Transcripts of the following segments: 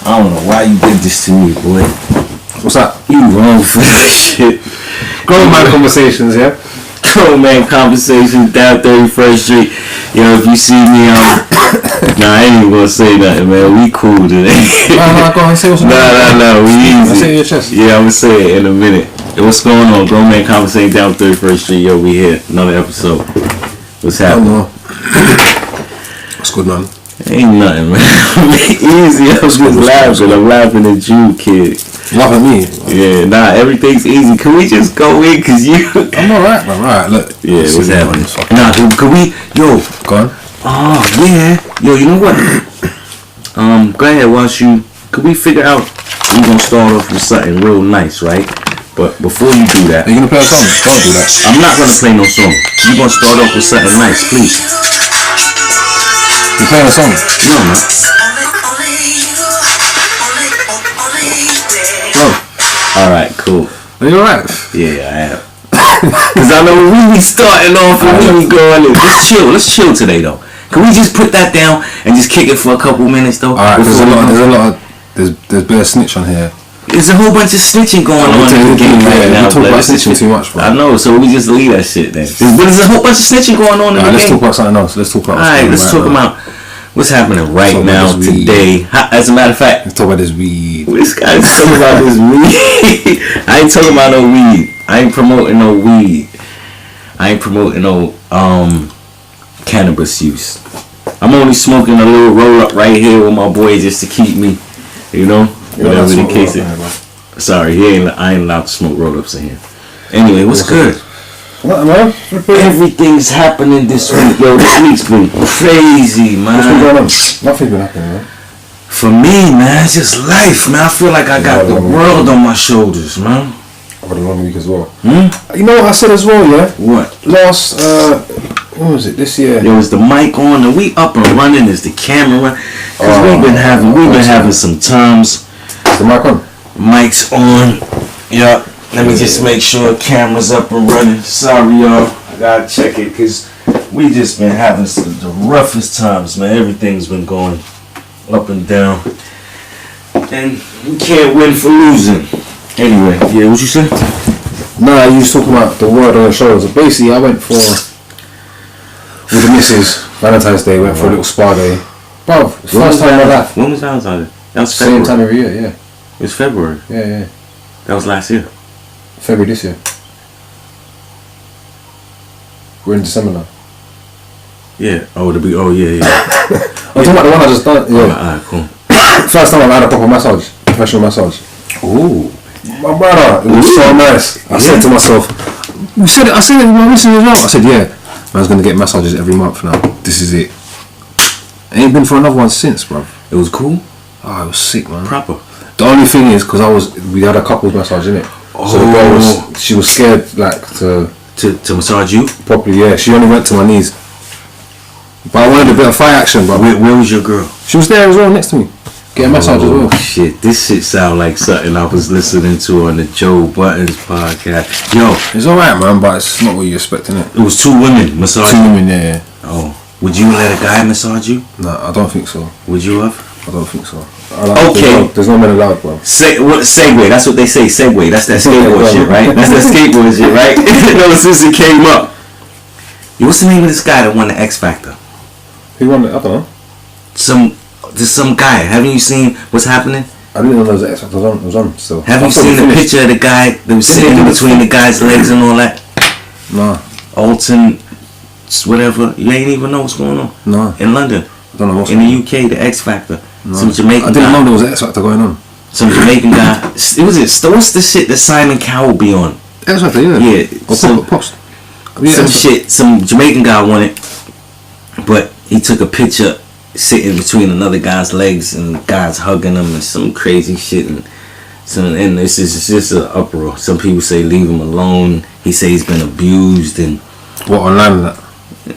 I don't know why you did this to me, boy. What's that? You wrong for that shit. Grown man conversations, yeah? Grown man conversations down 31st Street. Yo, if you see me, nah, I ain't even gonna say nothing, man. We cool today. No, go on, say what's going on. No, we easy. Say it in your chest. Yeah, I'm gonna say it in a minute. Yo, what's going on? Grown man conversations down 31st Street. Yo, we here. Another episode. What's happening? What's good, man? Ain't nothing, man. Easy. I'm just laughing. I'm laughing at you, kid. Laugh at me? Yeah, nah, everything's easy. Can we just go in? Cause you... I'm alright, man. Alright, look. Yeah, what's happening? Nah, can we... Yo. Go on. Oh, yeah. Yo, you know what? Go ahead, could we figure out... We're gonna start off with something real nice, right? But before you do that... Are you gonna play a song? Don't do that. I'm not gonna play no song. You're gonna start off with something nice, please. You playing a song? No, man. Alright, cool. Are you alright? Yeah, I am. Cause I know we be starting off and we be going in. Let's chill today though. Can we just put that down and just kick it for a couple minutes though? Alright, there's a bit of snitch on here. There's a whole bunch of snitching going on in the game right now. We talk about snitching too much, bro. I know, so we just leave that shit then. But there's a whole bunch of snitching going on in the game. Let's talk about something else. Let's talk about what's happening right now, today. As a matter of fact, let's talk about this weed. This guy's talking about this weed. I ain't talking about no weed. I ain't promoting no weed. I ain't promoting no cannabis use. I'm only smoking a little roll up right here with my boy just to keep me, you know, whatever the case is. Sorry, I ain't allowed to smoke roll ups in here. Anyway, what's good? What, man? Everything's happening this week, yo. This week's been crazy, man. What's been going on? Nothing's been happening, man. For me, man, it's just life, man. I feel like I got the world on my shoulders, man. I've had a long week as well. You know what I said as well, yeah? What? Last, what was it, this year? There was the mic on, and we up and running. Is the camera? Because we've been having some times. Is the mic on? Mic's on. Yeah. Let me just make sure camera's up and running. Sorry, y'all. I gotta check it because we just been having the roughest times, man. Everything's been going up and down. And we can't win for losing. Anyway, yeah, what you say? Nah, you was talking about the word on the shoulders. Basically, I went for, with the missus, Valentine's Day, went for a little spa day. Bro, first time in my life. When was Valentine's Day? That was February. Same time every year, yeah. It was February. Yeah. That was last year. February this year. We're in December now. Yeah. Oh, yeah. I'm talking about the one I just done. Yeah. Alright, cool. First time I've had a proper massage, professional massage. Ooh. My brother, it was so nice. I said to myself, I said it with my missus as well. I said, yeah, man's gonna get massages every month now. This is it. I ain't been for another one since, bro. It was cool. Oh, it was sick, man. Proper. The only thing is, because we had a couples massage in it. So the girl she was scared, like, to massage you properly. Yeah, she only went to my knees. But I wanted a bit of fight action, bro. Where was your girl? She was there as well, next to me. Get a massage as well. Shit, this shit sound like something I was listening to on the Joe Buttons podcast. Yo, it's alright, man, but it's not what you're expecting, it. It was 2 women massaging. 2 women, yeah. Oh, would you let a guy massage you? No, I don't think so. Would you have? I don't think so. Okay. There's no men allowed, bro. Segway, that's what they say, Segway. That's that skateboard shit, right? That's that skateboard shit, right? No, since it came up. Yo, what's the name of this guy that won the X Factor? Who won it? I don't know. There's some guy. Haven't you seen what's happening? I didn't know there was an X Factor. It was on still. Haven't you seen the picture of the guy that was sitting in between the guy's legs and all that? No. Alton, whatever. You ain't even know what's going on. No. In London. I don't know what's in the UK, the X Factor. No. Some Jamaican guy. I didn't know there was an X Factor going on. Some Jamaican guy. What's the shit that Simon Cowell be on? X Factor, yeah. Yeah. Some Jamaican guy won it, but he took a picture sitting between another guy's legs and the guy's hugging him and some crazy shit and it's just an uproar. Some people say leave him alone. He say he's been abused and what online that?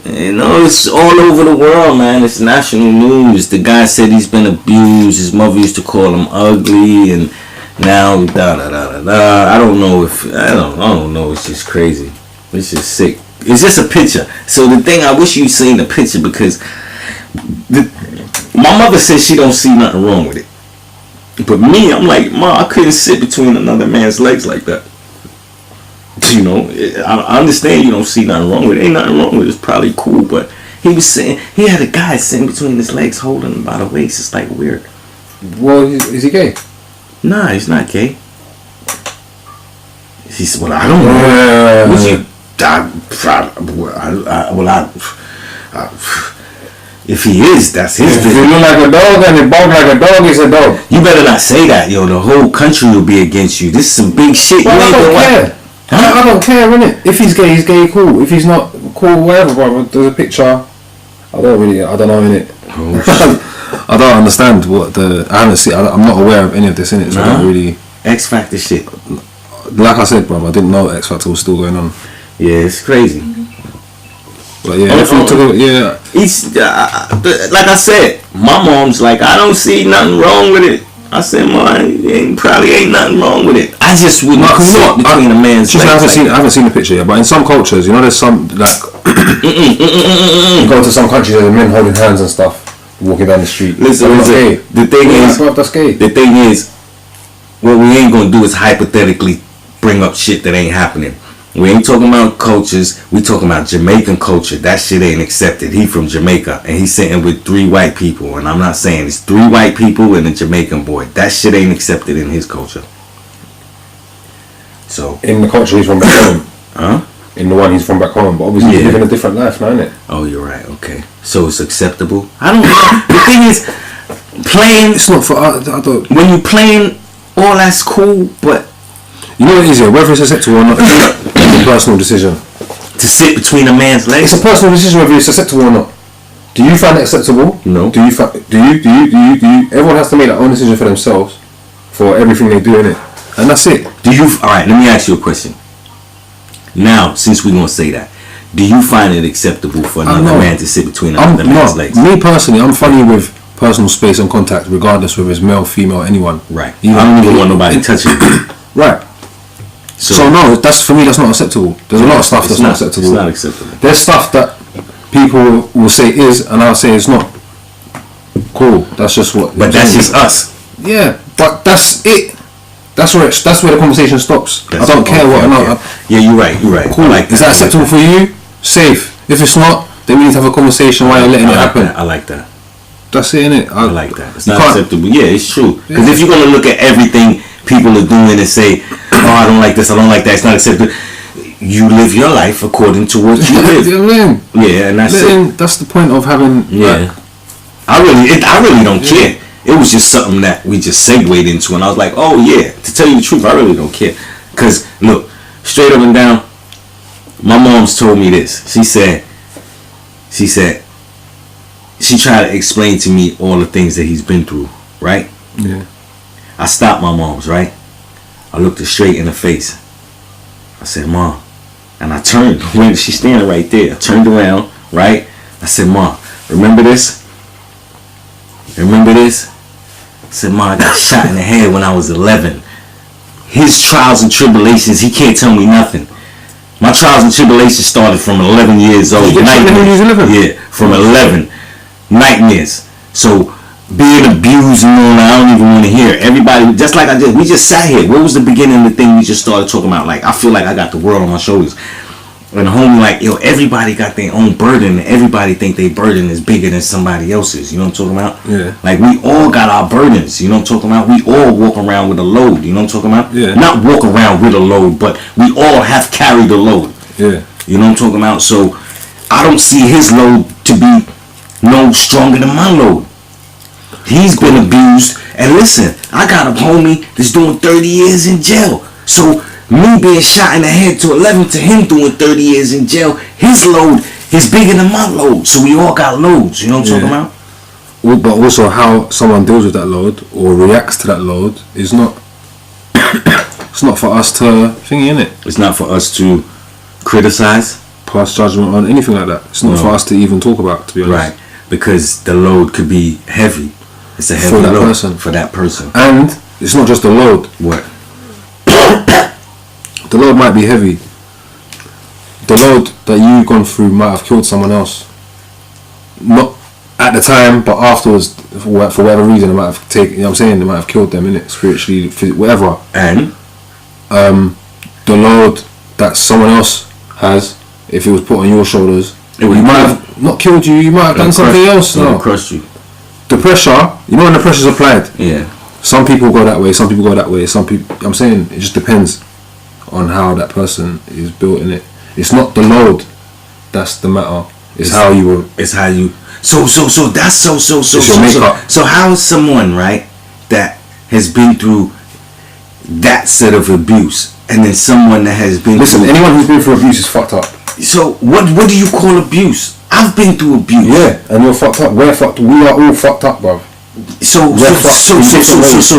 You know, it's all over the world, man. It's national news. The guy said he's been abused. His mother used to call him ugly, and now I don't know. It's just crazy. It's just sick. It's just a picture. So the thing, I wish you seen the picture because My mother says she don't see nothing wrong with it. But me, I'm like, Ma, I couldn't sit between another man's legs like that. You know, I understand you don't see nothing wrong with it. Ain't nothing wrong with it. It's probably cool, but he was saying he had a guy sitting between his legs holding him by the waist. It's like weird. Well, is he gay? Nah, he's not gay. He said, well, I don't know. Would you? If he is, that's his business. If you look like a dog and you bark like a dog, he's a dog. You better not say that, yo. The whole country will be against you. This is some big shit. Well, I don't care. I don't care, innit? If he's gay, cool. If he's not, cool, whatever, bro. There's a picture. I don't know, innit? Oh, I don't understand what I haven't seen. I'm not aware of any of this, innit? So I don't really. X Factor shit. Like I said, bro, I didn't know X Factor was still going on. Yeah, it's crazy. But yeah, it's like I said, my mom's like, I don't see nothing wrong with it. I said, Mom, probably ain't nothing wrong with it. I just wouldn't sit between a man's legs. I haven't seen the picture yet, but in some cultures, you know, there's some like you go to some countries, there's men holding hands and stuff, walking down the street. Listen, the thing is, that's gay. The thing is, what we ain't gonna do is hypothetically bring up shit that ain't happening. We ain't talking about cultures. We talking about Jamaican culture. That shit ain't accepted. He from Jamaica, and he's sitting with 3 white people. And I'm not saying it's 3 white people and a Jamaican boy. That shit ain't accepted in his culture. So in the culture he's from back home, in the one he's from back home, but obviously he's living a different life now, isn't it? Oh, you're right. Okay, so it's acceptable. I don't know. The thing is, playing. It's not for. I don't. When you playing, all that's cool, but. You know what it is, whether it's acceptable or not, it's a personal decision. To sit between a man's legs? It's a personal decision whether it's acceptable or not. Do you find it acceptable? No. Do you? Everyone has to make their own decision for themselves for everything they do, innit? And that's it. Alright, let me ask you a question. Now, since we're going to say that, do you find it acceptable for another man to sit between another man's legs? Me personally, I'm funny with personal space and contact, regardless whether it's male, female, anyone. Right. I don't even want nobody touching me. Right. So no, that's for me. That's not acceptable. There's a lot of stuff that's not acceptable. It's not acceptable. There's stuff that people will say is, and I'll say it's not. Cool. That's just what. But that's just us. Yeah, but that's it. That's where the conversation stops. I don't care what or not. Yeah, you're right. Cool. Is that acceptable for you? Safe. If it's not, then we need to have a conversation while you're letting it happen. I like that. That's it, innit? I like that. It's not acceptable. Yeah, it's true. Because if you're gonna look at everything people are doing and say, oh, I don't like this, I don't like that, it's not acceptable. You live your life according to what you live. Yeah, and that's it. That's the point of having. Yeah, I really don't care. It was just something that we just segued into, and I was like, oh yeah. To tell you the truth, I really don't care. Cause look, straight up and down, my mom's told me this. She said, she tried to explain to me all the things that he's been through, right? Yeah. I stopped my mom's, right? I looked her straight in the face. I said, Mom. And I turned. She's standing right there. I turned around, right? I said, Mom, remember this? Remember this? I said, Mom, I got shot in the head when I was 11. His trials and tribulations, he can't tell me nothing. My trials and tribulations started from 11 years old. Yeah, from 11. Nightmares. So being abused and all that, I don't even want to hear. Everybody, just like we just sat here. What was the beginning of the thing we just started talking about? Like, I feel like I got the world on my shoulders. And the homie like, yo, everybody got their own burden. And everybody think their burden is bigger than somebody else's. You know what I'm talking about? Yeah. Like, we all got our burdens. You know what I'm talking about? We all walk around with a load. You know what I'm talking about? Yeah. Not walk around with a load, but we all have carried a load. Yeah. You know what I'm talking about? So, I don't see his load to be no stronger than my load. He's been abused. And listen, I got a homie that's doing 30 years in jail. So, me being shot in the head to 11 to him doing 30 years in jail, his load is bigger than my load. So we all got loads. You know what I'm talking about? Well, but also how someone deals with that load or reacts to that load is not. It's not for us to thingy, innit? It's not for us to criticize, pass judgment on anything like that. It's not for us to even talk about, to be honest. Right, because the load could be heavy. It's a heavy load for that person. And it's not just the load. What? The load might be heavy. The load that you've gone through might have killed someone else. Not at the time, but afterwards, for whatever reason, they might have taken. You know what I'm saying? They might have killed them, innit? Spiritually, whatever. And the load that someone else has, if it was put on your shoulders, it might have not killed you. You might have done something else. No, crushed you. The pressure, you know, when the pressure's applied. Yeah. Some people go that way. Some people go that way. Some people. I'm saying it just depends on how that person is built in it. It's not the load that's the matter. It's how you were. It's how you. So that's so how is someone, right, that has been through that set of abuse, and then someone that has been anyone who's been through abuse is fucked up. So what do you call abuse? I've been through abuse. Yeah, and you're fucked up. We're fucked. We are all fucked up, bro. So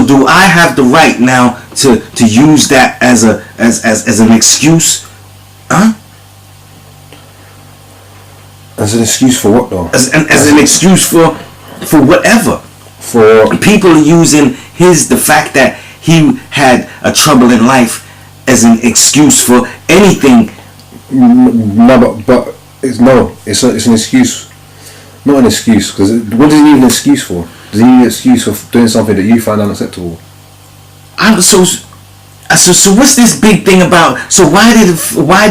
do I have the right now to use that as an excuse? Huh? As an excuse for what though? As an excuse for whatever. For people are using the fact that he had a trouble in life as an excuse for anything. No, but it's an excuse. Not an excuse, because what does he need an excuse for? Does he need an excuse for doing something that you find unacceptable? So what's this big thing about? So why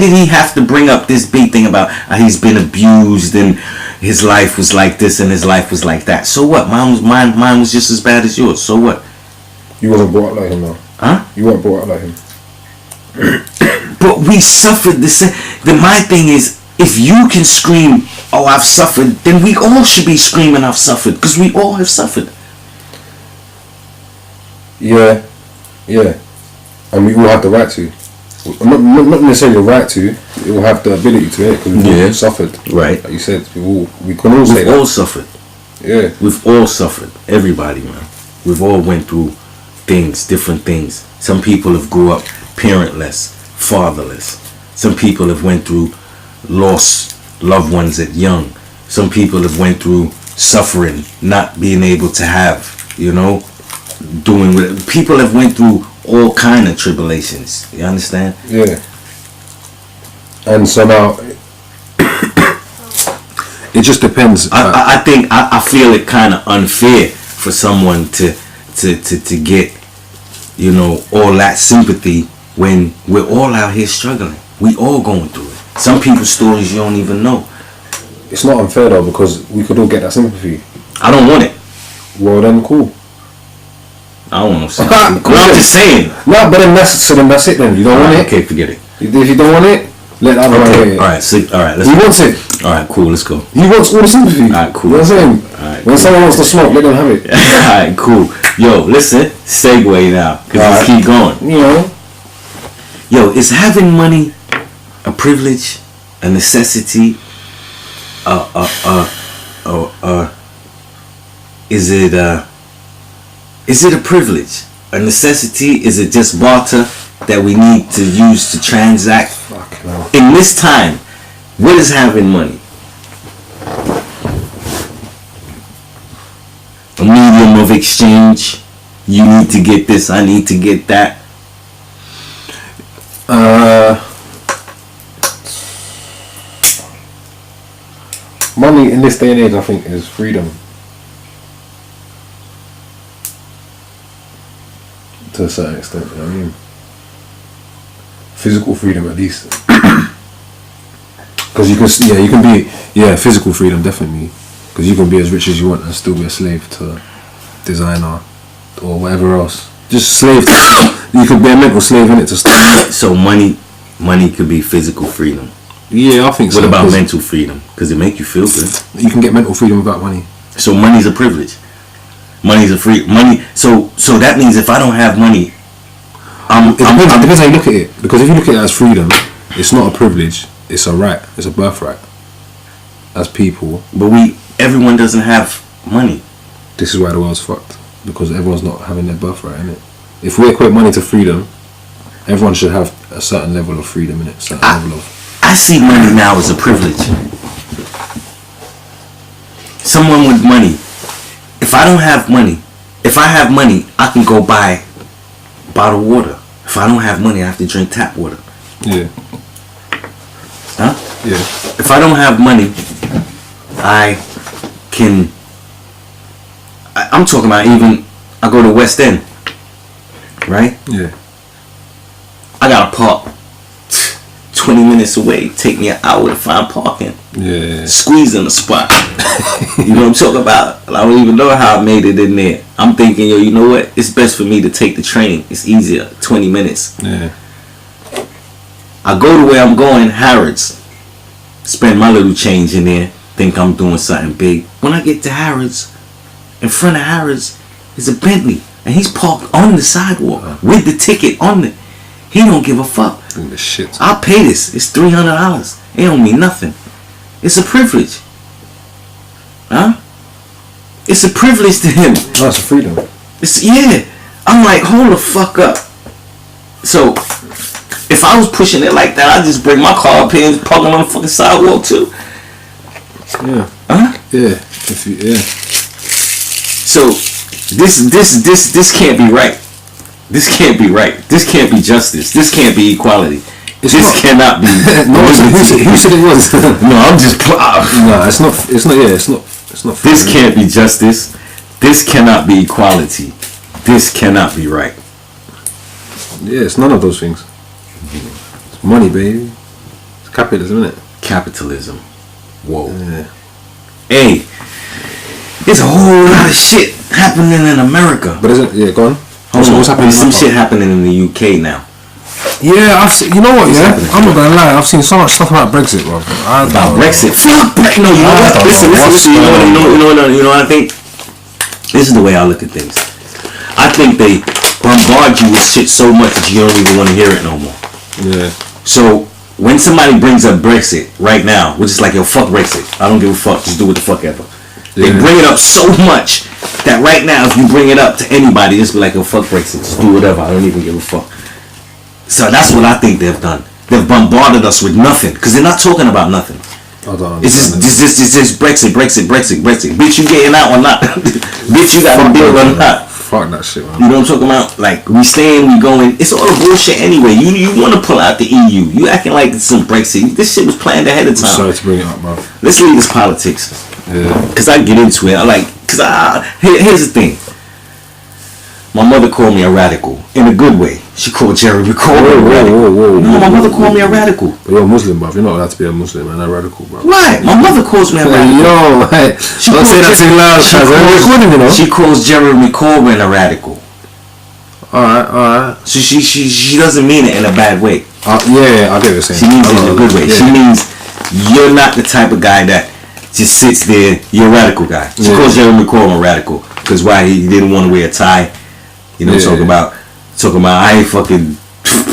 did he have to bring up this big thing about he's been abused and his life was like this and his life was like that? So what? Mine was just as bad as yours. So what? You wasn't brought up like him though. Huh? You weren't brought up like him. But we suffered the same. Then my thing is, if you can scream, "Oh, I've suffered," then we all should be screaming, "I've suffered," because we all have suffered. Yeah. And we all have the right to. Not necessarily the right to. We all have the ability to it because we've all suffered. Right. Like you said, we can all say that. We've all suffered. Yeah. We've all suffered. Everybody, man. We've all went through things, different things. Some people have grew up parentless, fatherless. Some people have went through lost loved ones at young. Some people have went through suffering, not being able to have, doing what people have went through. All kind of tribulations. You understand? Yeah. And so now, it just depends. I think I feel it kind of unfair for someone to get, all that sympathy when we're all out here struggling. We all going through it. Some people's stories you don't even know. It's not unfair though, because we could all get that sympathy. I don't want it. Well then, cool. I don't want no sympathy. Cool. I'm just saying. No, but then that's it then. You don't want it? Okay, forget it. If you don't want it, let that one get it. Alright, let's he wants it. Alright, cool, let's go. He wants all the sympathy. Alright, cool. You know what I'm saying? Alright, when someone wants to smoke, let them have it. Alright, cool. Yo, listen, segue now. Because let's keep going. Yo, is having money a privilege, a necessity, is it a privilege, a necessity? Is it just barter that we need to use to transact? In this time, what is having money? A medium of exchange. You need to get this, I need to get that. Money in this day and age, I think, is freedom. To a certain extent, you know what I mean? Physical freedom, at least. Because you can be physical freedom, definitely. Because you can be as rich as you want and still be a slave to designer or whatever else. Just slave. You could be a mental slave in it to start. So money could be physical freedom. Yeah, I think so. What about mental freedom? Because it make you feel good. You can get mental freedom without money. So money's a privilege. Money's a free money. So that means if I don't have money, it depends how you look at it. Because if you look at it as freedom, it's not a privilege. It's a right. It's a birthright. As people, but everyone doesn't have money. This is why the world's fucked. Because everyone's not having their birthright in it. If we equate money to freedom, everyone should have a certain level of freedom in it. I see money now as a privilege. Someone with money. If I don't have money, if I have money, I can go buy bottled water. If I don't have money, I have to drink tap water. Yeah. Huh? Yeah. If I don't have money, I can I'm talking about even, I go to West End, right? Yeah. I gotta park 20 minutes away. Take me an hour to find parking. Yeah. Squeezing the spot. You know what I'm talking about? I don't even know how I made it in there. I'm thinking, yo, you know what? It's best for me to take the train. It's easier. 20 minutes. Yeah. I go to where I'm going, Harrods. Spend my little change in there. Think I'm doing something big. When I get to Harrods, in front of Harrods is a Bentley. And he's parked on the sidewalk with the ticket on it. He don't give a fuck. The shit. I'll pay this. It's $300. It don't mean nothing. It's a privilege. Huh? It's a privilege to him. Oh, it's a freedom. It's, yeah. I'm like, hold the fuck up. So, if I was pushing it like that, I'd just bring my car up here and park on the fucking sidewalk too. Yeah. Huh? Yeah. If you, yeah. So, this can't be right. This can't be right. This can't be justice. This can't be equality. This cannot be. No, who said it was? No, I'm just. No, it's not. It's not. Yeah, it's not. It's not. This can't be justice. This cannot be equality. This cannot be right. Yeah, it's none of those things. It's money, baby. It's capitalism, isn't it? Capitalism. Whoa. Yeah. Hey, there's a whole lot of shit happening in America. But is it? Yeah, go on. What's happening? There's some shit happening in the UK now. Yeah, I've seen, you know what? Yeah, I'm not gonna lie. I've seen so much stuff about Brexit, bro. About Brexit? Fuck Brexit. No, you know what? Listen. You know what I think? This is the way I look at things. I think they bombard you with shit so much that you don't even want to hear it no more. Yeah. So when somebody brings up Brexit right now, which is like, yo, fuck Brexit. I don't give a fuck. Just do what the fuck ever. They bring it up so much that right now, if you bring it up to anybody, just be like, yo, fuck Brexit. Just do whatever. I don't even give a fuck. So that's what I think they've done. They've bombarded us with nothing. Because they're not talking about nothing. It's just Brexit. Bitch, you getting out or not? Bitch, you got to deal or not? Fuck that shit, man. You know what I'm talking about? Like, we staying, we going. It's all bullshit anyway. You want to pull out the EU. You acting like it's some Brexit. This shit was planned ahead of time. I'm sorry to bring it up, bro. Let's leave this politics. Yeah. Because I get into it. Here's the thing. My mother called me a radical. In a good way. She called Jeremy Corbyn a radical. Whoa. No, my mother called me a radical. But you're a Muslim, bro. You're not allowed to be a Muslim and a radical, bro. Right. My mother calls me a radical. Yo, hey. Don't say that too loud. She calls Jeremy Corbyn a radical. Alright. So she doesn't mean it in a bad way. Yeah, I get what you're saying. She means it in a good way. Yeah. She means you're not the type of guy that just sits there. You're a radical guy. She calls Jeremy Corbyn a radical. Because why? He didn't want to wear a tie. You know what I'm talking about I ain't fucking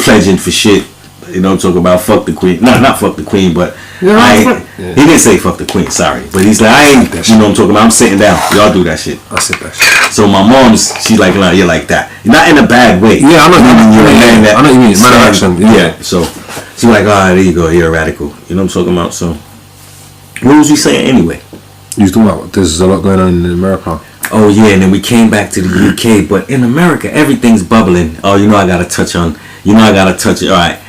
pledging for shit. You know what I'm talking about? Fuck the queen. No, not fuck the queen, but he didn't say fuck the queen, sorry. But he's like, I ain't, you know what I'm talking about? I'm sitting down. Y'all do that shit. I sit that shit. So my mom's, she's like, nah, you're like that. Not in a bad way. Yeah, I know what you mean. Man of action. Yeah. So she's like, there you go. You're a radical. You know what I'm talking about? So what was we saying anyway? You was talking about there's a lot going on in America. Oh yeah, and then we came back to the UK, but in America everything's bubbling. Oh, I gotta touch it. All right,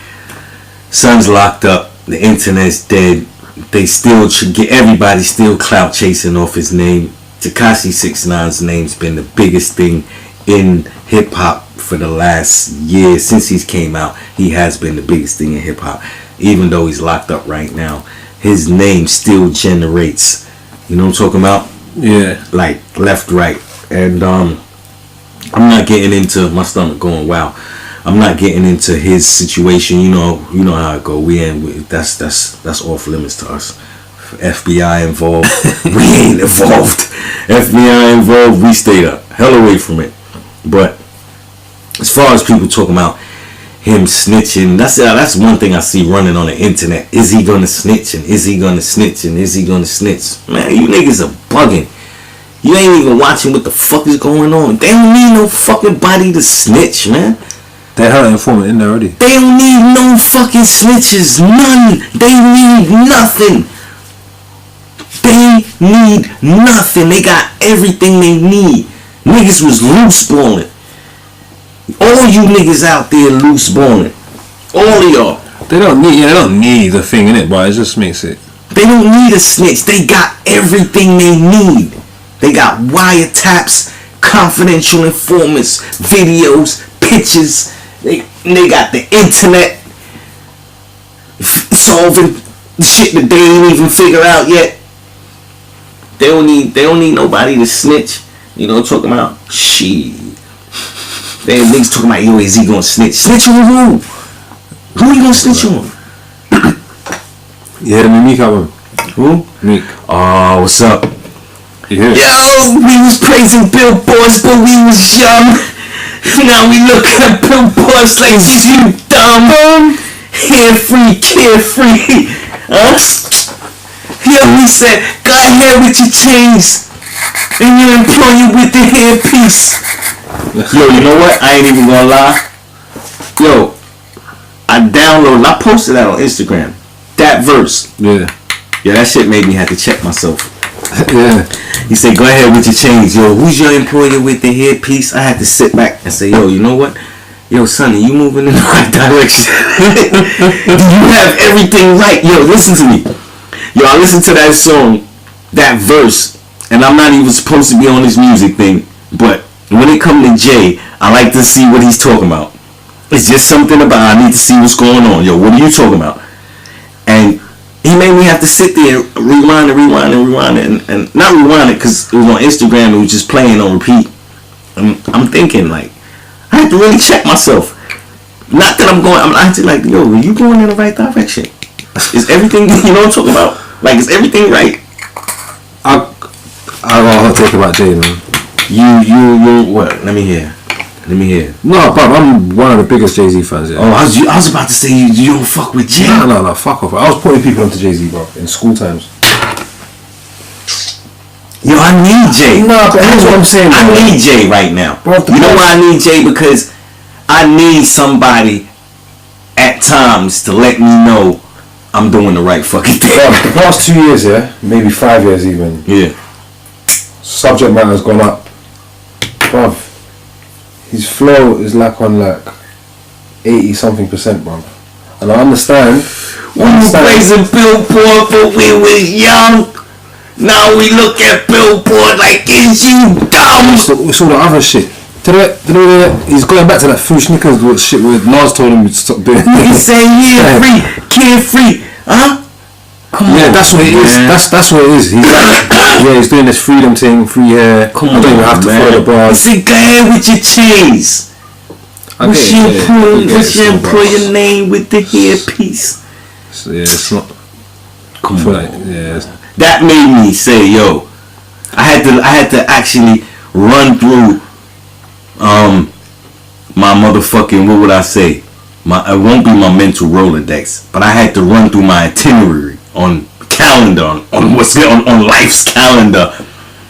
son's locked up. The internet's dead. They still get everybody still clout chasing off his name. Tekashi 6ix9ine's name's been the biggest thing in hip hop for the last year since he's came out. He has been the biggest thing in hip hop, even though he's locked up right now. His name still generates. You know what I'm talking about? Yeah. Like left, right, and I'm not getting into my stomach going. Wow, I'm not getting into his situation. You know how it go. That's off limits to us. FBI involved, we ain't involved. FBI involved, we stayed up hell away from it. But as far as people talking about him snitching, that's one thing I see running on the internet. Is he gonna snitch? And is he gonna snitch? And is he gonna snitch? Man, you niggas are bugging. You ain't even watching what the fuck is going on. They don't need no fucking body to snitch, man. They had an informant in there already. They don't need no fucking snitches. None. They need nothing. They need nothing. They got everything they need. Niggas was loose balling. All you niggas out there loose balling. All of y'all. They don't need the thing in it, but it just makes it. They don't need a snitch. They got everything they need. They got wiretaps. confidential informants, videos, pictures. They got the internet solving shit that they ain't even figure out yet. They don't need nobody to snitch. You know what I'm talking about? Shit. They niggas talking about, yo, is he gonna snitch? Snitch on who? Who you gonna snitch on? You heard the Meek album? Who? Meek. Oh, what's up? You hear it? Yo, we was praising billboards, but we was young. Now we look at billboards like you dumb. Carefree. Huh? Yo, we said, go ahead with your chains and your employer with the hairpiece. Yo, you know what? I ain't even gonna lie. Yo, I posted that on Instagram. That verse. Yeah. Yeah, that shit made me have to check myself. Yeah. He said, go ahead with your chains. Yo, who's your employer with the headpiece? I had to sit back and say, yo, you know what? Yo, Sonny, you moving in the right direction. You have everything right. Yo, listen to me. Yo, I listened to that song, that verse, and I'm not even supposed to be on this music thing, but when it comes to Jay, I like to see what he's talking about. It's just something about, I need to see what's going on. Yo, what are you talking about? And he made me have to sit there and rewind it, and not rewind it because it was on Instagram, it was just playing on repeat. And I'm thinking, like, I had to really check myself. Not that I'm acting like, yo, are you going in the right direction? Is everything, you know what I'm talking about? Like, is everything right? I got a hot take about Jay, man. You, what? Let me hear. No, but I'm one of the biggest Jay-Z fans, yeah. Oh, I was about to say you don't fuck with Jay. No, fuck off. I was putting people onto Jay-Z, bro, in school times. Yo, I need Jay. No, but here's what I'm saying. I need Jay right now. Bro, you know why I need Jay? Because I need somebody at times to let me know I'm doing the right fucking thing. Bro, the past 2 years, yeah, maybe 5 years even. Yeah. Subject matter has gone up. Bro, his flow is like on like 80-something%, bro. And I understand. We were praising Billboard, but we was young. Now we look at Billboard like, is you dumb? It's all the other shit. He's going back to that Food Snickers shit where Nas told him to stop doing it. He said, carefree. Huh? Come on, that's what it is. That's what it is. He's like, he's doing this freedom thing, free hair. Come I don't even have to follow the bars. He said, go ahead with your chains. What's your employer name with the hairpiece? So, yeah, it's not. Come on. Like, that made me say, yo, I had to actually run through my motherfucking, what would I say? It won't be my mental Rolodex, but I had to run through my itinerary on calendar, on what's on life's calendar.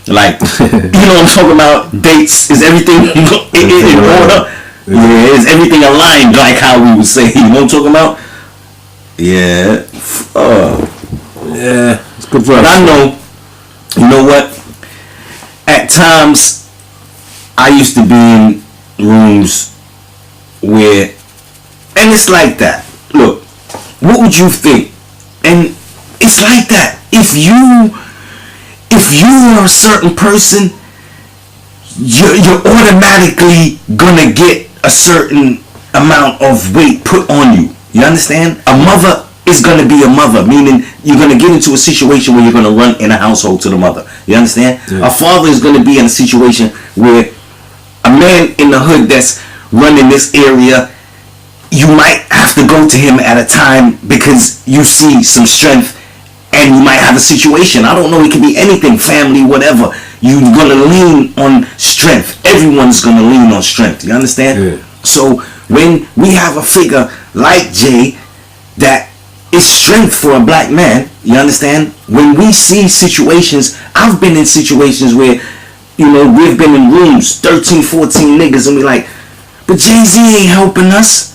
Like, you know what I'm talking about? Dates, is everything in order? Yeah, is everything aligned like how we would say? You know what I'm talking about? Yeah. Yeah, it's good for us. But I know, you know what? At times, I used to be in rooms where, and it's like that. Look, what would you think? And it's like that. If you are a certain person, you're automatically gonna get a certain amount of weight put on you. You understand? A mother is gonna be a mother, meaning you're gonna get into a situation where you're gonna run in a household to the mother. You understand? Yeah. A father is gonna be in a situation where a man in the hood that's running this area, you might have to go to him at a time because you see some strength and you might have a situation. I don't know, it can be anything, family, whatever. You're gonna lean on strength. Everyone's gonna lean on strength. You understand? Yeah. So when we have a figure like Jay that is strength for a black man, you understand? When we see situations, I've been in situations where, you know, we've been in rooms, 13, 14 niggas, and we like, but Jay-Z ain't helping us.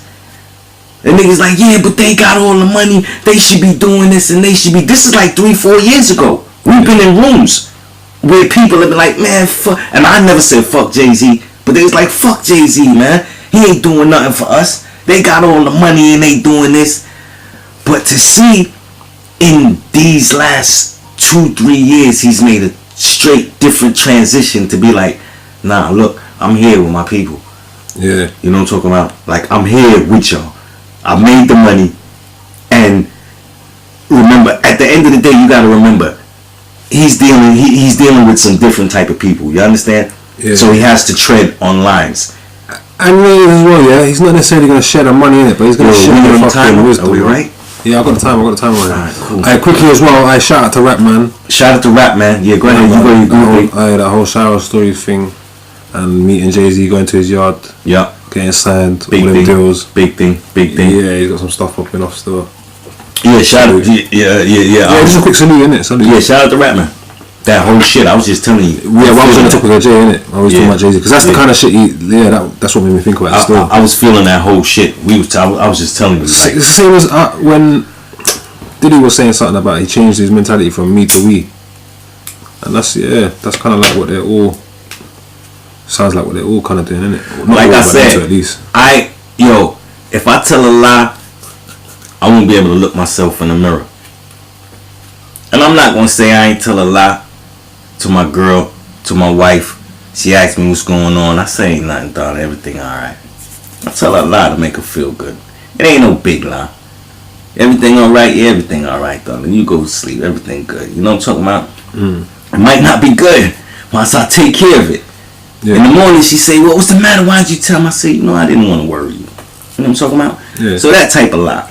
And niggas like, yeah, but they got all the money, they should be doing this and they should be, this is like 3-4 years ago. We've been in rooms where people have been like, man, fuck, and I never said fuck Jay-Z, but they was like, fuck Jay-Z, man. He ain't doing nothing for us. They got all the money and they doing this. But to see in these last 2-3 years, he's made a straight different transition to be like, Nah, look, I'm here with my people. Yeah. You know what I'm talking about? Like, I'm here with y'all. I made the money. And remember, at the end of the day, you gotta remember, he's dealing with some different type of people. You understand? Yeah. So he has to tread on lines. And really as well, yeah, he's not necessarily going to share the money in it, but he's going to share the fucking wisdom. Are we right? Yeah, I got the time on it. Alright, cool. Quickly as well, I shout out to Rap Man. Shout out to Rap Man. Yeah, go ahead. You go. That whole shower story thing, and meeting Jay-Z, going to his yard. Yeah. Getting signed. Big all them thing. deals. Big thing. Yeah, he's got some stuff popping off still. Yeah, shout out. Yeah. Yeah, just a quick salute, innit? Salute. Yeah, shout out to Rap Man. That whole shit, I was just telling you. Yeah, well, I was on the topic of Jay, innit? I was talking about Jay-Z, because that's the kind of shit that's what made me think about it still. I was feeling that whole shit. I was just telling you. Like, it's the same as when Diddy was saying something about he changed his mentality from me to we. And that's kind of like what they're all, sounds like what they're all kind of doing, innit? Not like all, I said, at least. If I tell a lie, I won't be able to look myself in the mirror. And I'm not going to say I ain't tell a lie to my girl, to my wife. She asked me what's going on. I say ain't nothing, darling. Everything alright. I tell her a lie to make her feel good. It ain't no big lie. Everything alright? Yeah, everything alright, darling. You go to sleep. Everything good. You know what I'm talking about? It might not be good once I take care of it. Yeah. In the morning she say, "What was the matter? Why'd you tell me?" I say, I didn't want to worry you. You know what I'm talking about? Yeah. So that type of lie.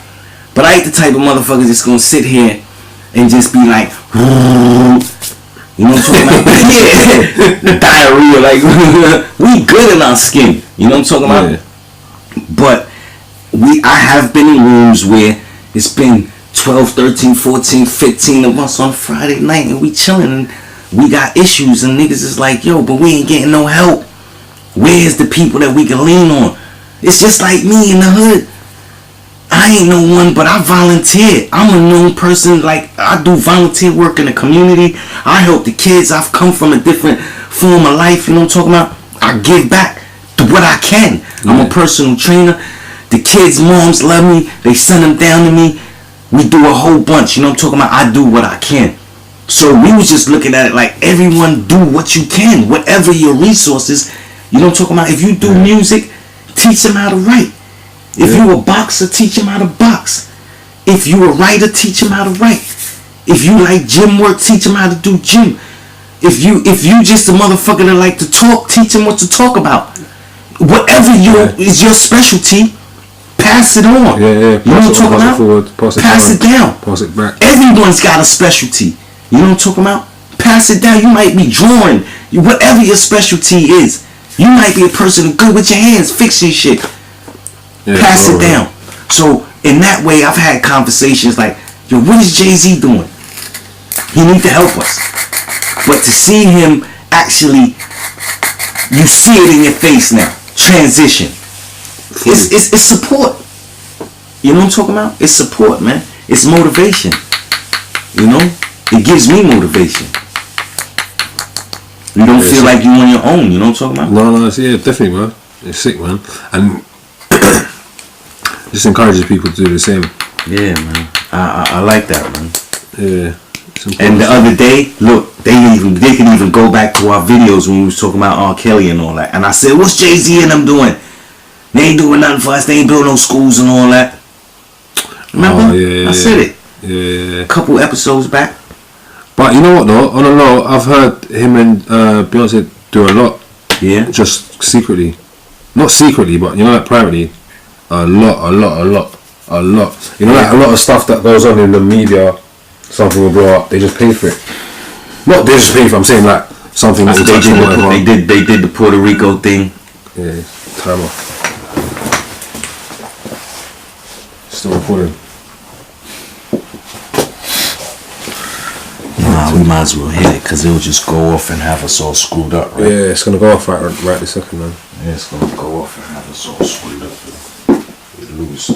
But I ain't the type of motherfucker that's going to sit here and just be like, you know what I'm talking about? Yeah. Diarrhea, like, we good in our skin. You know what I'm talking about? Yeah. But I have been in rooms where it's been 12, 13, 14, 15 of us on Friday night and we chilling and we got issues and niggas is like, yo, but we ain't getting no help. Where's the people that we can lean on? It's just like me in the hood. I ain't no one, but I volunteer. I'm a known person. Like, I do volunteer work in the community. I help the kids. I've come from a different form of life. You know what I'm talking about? I give back to what I can. I'm a personal trainer. The kids' moms love me. They send them down to me. We do a whole bunch. You know what I'm talking about? I do what I can. So we was just looking at it like everyone do what you can. Whatever your resources. You know what I'm talking about? If you do music, teach them how to write. If you a boxer, teach him how to box. If you a writer, teach him how to write. If you like gym work, teach him how to do gym. If you just a motherfucker that like to talk, teach him what to talk about. Whatever is your specialty, pass it on. Yeah. You know what I'm talking about? Pass it down. Pass it back. Everyone's got a specialty. You know what I'm talking about? Pass it down. You might be drawing. Whatever your specialty is. You might be a person good with your hands, fixing shit. Pass it down. So in that way, I've had conversations like, yo, what is Jay-Z doing? He need to help us. But to see him actually, you see it in your face now. Transition. It's support. You know what I'm talking about? It's support, man. It's motivation. You know? It gives me motivation. You don't feel like you on your own. You know what I'm talking about? No, definitely, bro. It's sick, man. And just encourages people to do the same. Yeah, man. I like that, man. Yeah. And the other day, look, they can even go back to our videos when we was talking about R. Kelly and all that. And I said, what's Jay-Z and them doing? They ain't doing nothing for us. They ain't building no schools and all that. Remember? I said it. Yeah. A couple episodes back. But you know what though? On a low, I've heard him and Beyonce do a lot. Yeah. Just secretly. Not secretly, but you know, like privately. A lot. You know, like a lot of stuff that goes on in the media, something will blow up. They just pay for it. Not they just pay for it. I'm saying like something that they did the Puerto Rico thing. Yeah, time off. Still recording. Nah, we might as well hit it because it'll just go off and have us all screwed up, right? Yeah, it's gonna go off right this second, man. Yeah, it's gonna go off and have us all screwed up. We lose.